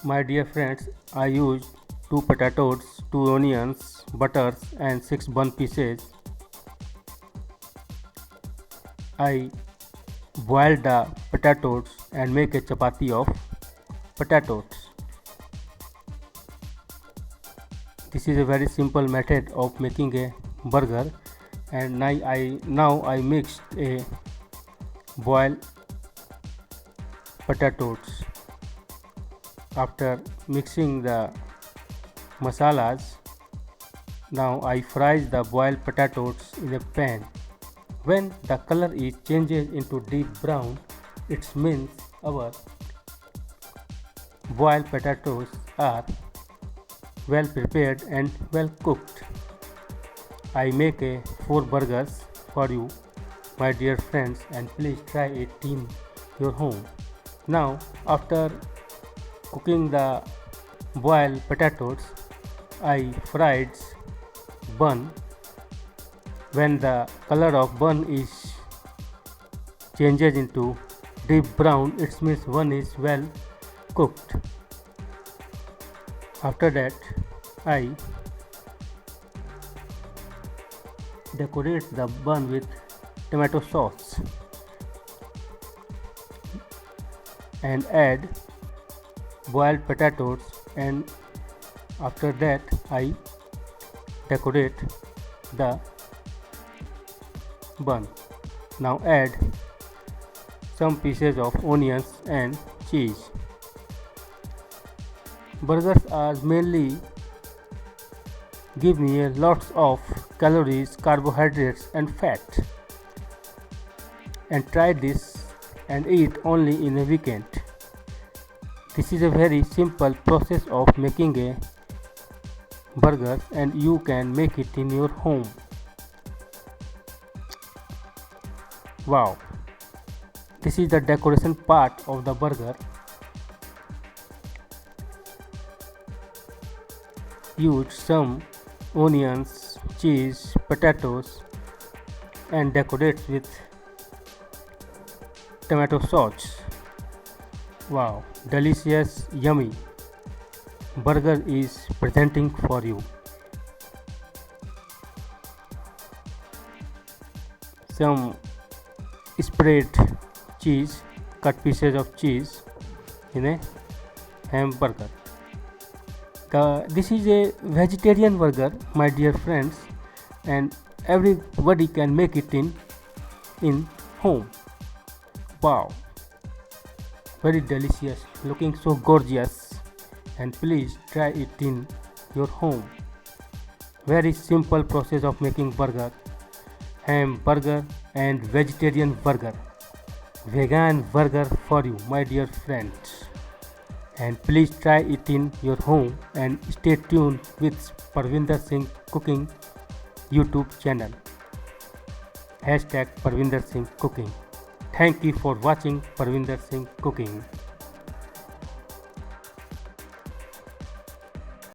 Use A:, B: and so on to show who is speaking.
A: My dear friends, I used 2 potatoes, 2 onions, butters and 6 bun pieces. I boiled the potatoes and make a chapati of potatoes. This is a very simple method of making a burger, and now I mixed a boiled potatoes. After mixing the masalas, now I fries the boiled potatoes in a pan. When the color is changes into deep brown, it means our boiled potatoes are well prepared and well cooked. I make a 4 burgers for you, my dear friends, and please try it in your home. Now, after cooking the boiled potatoes, I fried bun. When the color of bun is changes into deep brown, it means one is well cooked. After that, I decorate the bun with tomato sauce and add boiled potatoes, and after that I decorate the bun. Now add some pieces of onions and cheese. Burgers are mainly give me a lots of calories, carbohydrates and fat, and try this and eat only in a weekend. This is a very simple process of making a burger, and you can make it in your home. Wow, this is the decoration part of the burger. Use some onions, cheese, potatoes and decorate with tomato sauce. Wow, delicious, yummy burger is presenting for you. Some spread cheese, cut pieces of cheese in a hamburger. This is a vegetarian burger, my dear friends, and everybody can make it in home. Wow, very delicious, looking so gorgeous, and please try it in your home. Very simple process of making burger, hamburger and vegetarian burger, vegan burger for you, my dear friends, and please try it in your home, and stay tuned with Parvinder Singh Cooking YouTube channel. #Parvinder Singh Cooking. Thank you for watching Parvinder Singh Cooking.